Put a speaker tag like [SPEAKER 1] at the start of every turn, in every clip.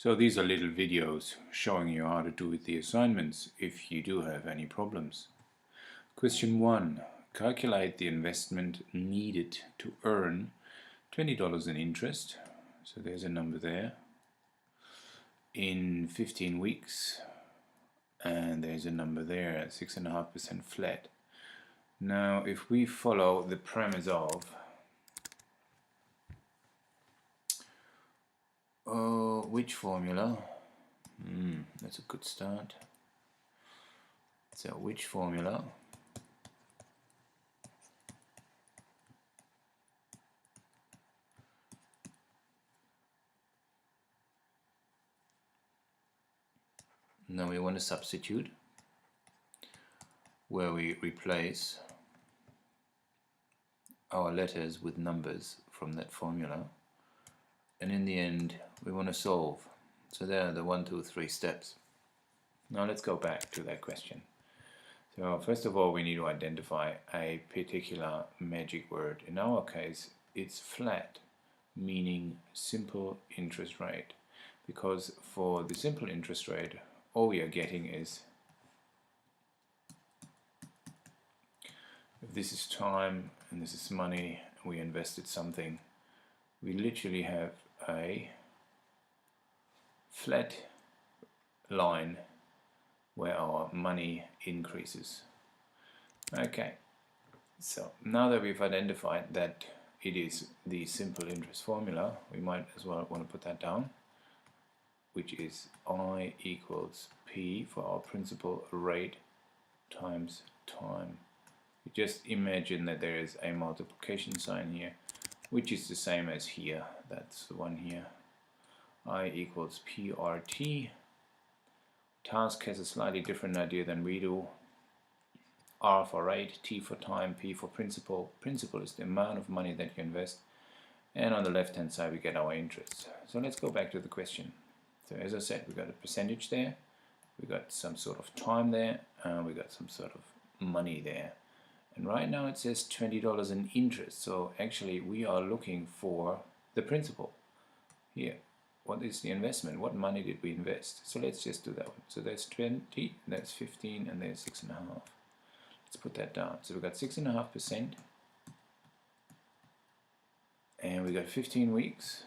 [SPEAKER 1] So these are little videos showing you how to do the assignments if you do have any problems. Question 1. Calculate the investment needed to earn $20 in interest. So there's a number there. In 15 weeks. And there's a number there at 6.5% flat. Now if we follow the premise of which formula? That's a good start. So which formula? Now we want to substitute, where we replace our letters with numbers from that formula, and in the end we want to solve. So there are the 1, 2, 3 steps. Now let's go back to that question. So first of all, we need to identify a particular magic word. In our case it's flat, meaning simple interest rate, because for the simple interest rate all we are getting is, if this is time and this is money and we invested something, we literally have a flat line where our money increases. Okay, so now that we've identified that it is the simple interest formula, we might as well want to put that down, which is I equals P for our principal rate times time. You just imagine that there is a multiplication sign here, which is the same as here. That's the one here. I equals PRT. Task has a slightly different idea than we do. R for rate, T for time, P for principal. Principal is the amount of money that you invest. And on the left hand side we get our interest. So let's go back to the question. So as I said, we got a percentage there, we got some sort of time there, and we got some sort of money there. And right now it says $20 in interest, so actually we are looking for the principal here. What is the investment? What money did we invest? So let's just do that one. So that's 20, that's 15, and there's 6.5. Let's put that down. So we got 6.5%, and we got 15 weeks.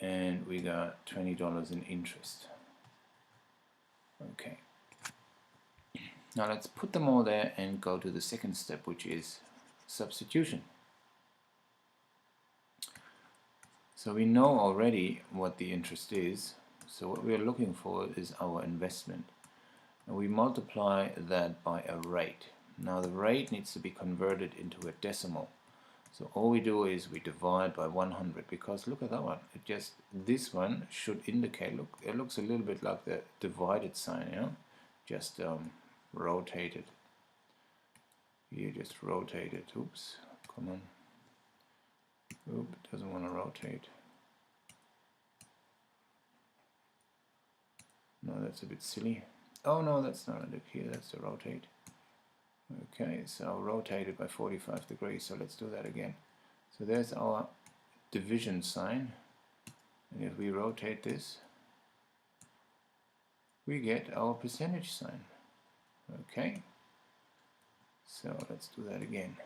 [SPEAKER 1] And we got $20 in interest. Okay. Now let's put them all there and go to the second step, which is substitution. So we know already what the interest is. So what we are looking for is our investment. And we multiply that by a rate. Now the rate needs to be converted into a decimal. So all we do is we divide by 100, because look at that one. It just, this one should indicate, look, it looks a little bit like the divided sign, you know, just rotated. You just rotate it. Oops, come on. Oop, it doesn't want to rotate. No, that's a bit silly. Oh no, that's not it here. That's the rotate. Okay, so rotated by 45 degrees, so let's do that again. So there's our division sign, and if we rotate this, we get our percentage sign. Okay, so let's do that again.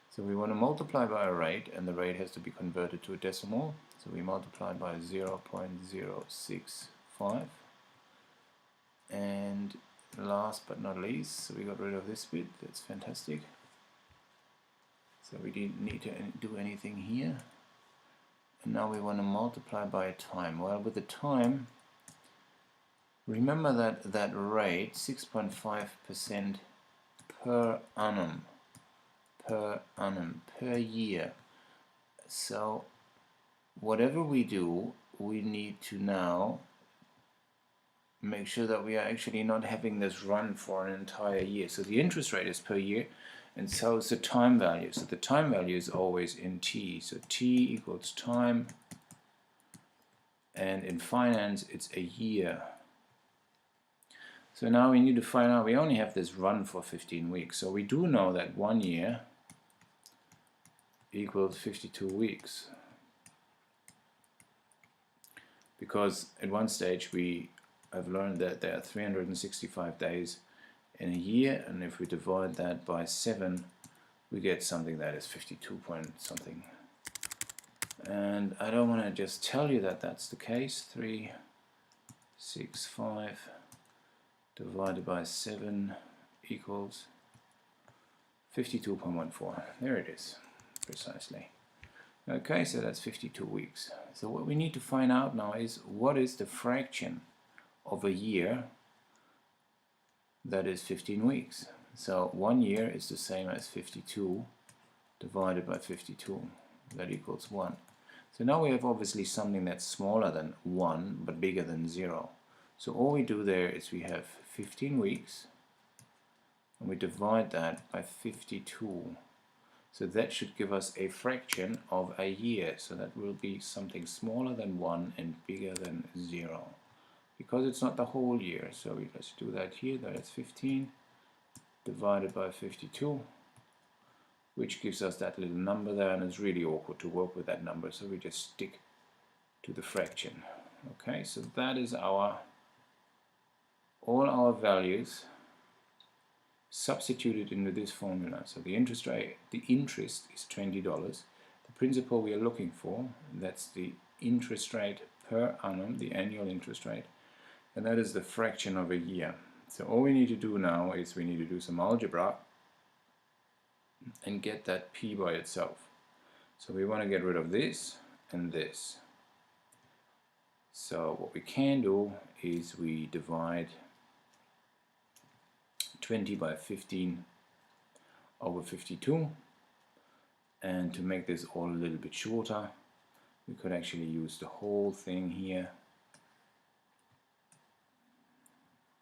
[SPEAKER 1] So we want to multiply by a rate, and the rate has to be converted to a decimal, so we multiply by 0.065, and last but not least, so we got rid of this bit. That's fantastic. So we didn't need to do anything here. And now we want to multiply by a time. Well, with the time, remember that rate, 6.5% per annum, per year. So whatever we do, we need to now make sure that we are actually not having this run for an entire year. So the interest rate is per year, and so is the time value. So the time value is always in T. So T equals time, and in finance it's a year. So now we need to find out, we only have this run for 15 weeks. So we do know that 1 year equals 52 weeks. Because at one stage we have learned that there are 365 days in a year, and if we divide that by 7 we get something that is 52 point something. And I don't want to just tell you that that's the case. 365 divided by 7 equals 52.14. There it is, precisely. Okay, so that's 52 weeks. So what we need to find out now is what is the fraction of a year that is 15 weeks. So 1 year is the same as 52 divided by 52. That equals 1. So now we have obviously something that's smaller than 1 but bigger than 0. So all we do there is we have 15 weeks and we divide that by 52. So that should give us a fraction of a year. So that will be something smaller than 1 and bigger than 0. Because it's not the whole year. So we just do that here. That's 15 divided by 52. Which gives us that little number there, and it's really awkward to work with that number, so we just stick to the fraction. Okay, so that is all our values substituted into this formula. So the interest is $20. The principal we are looking for, that's the interest rate per annum, the annual interest rate, and that is the fraction of a year. So all we need to do now is we need to do some algebra and get that p by itself. So we want to get rid of this and this. So what we can do is we divide 20 by 15 over 52, and to make this all a little bit shorter we could actually use the whole thing here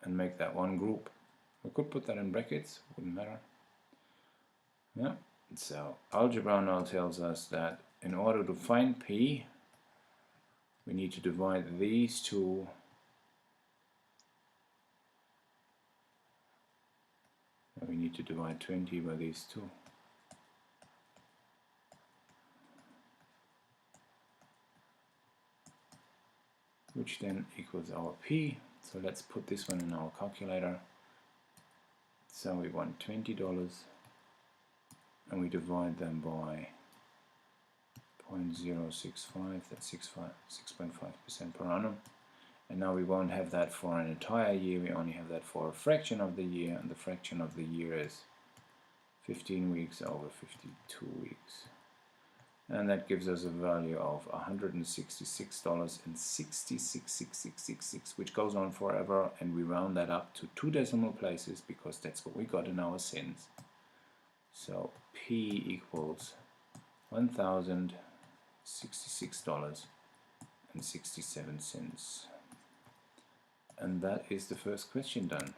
[SPEAKER 1] and make that one group. We could put that in brackets, wouldn't matter. Yeah. So algebra now tells us that in order to find p we need to divide these two and we need to divide 20 by these two. Which then equals our p. So let's put this one in our calculator. So we want $20 and we divide them by 0.065, that's 6.5% per annum. And now we won't have that for an entire year, we only have that for a fraction of the year, and the fraction of the year is 15 weeks over 52 weeks. And that gives us a value of $166.666666, which goes on forever, and we round that up to 2 decimal places because that's what we got in our cents. So P equals $1,066.67. And that is the first question done.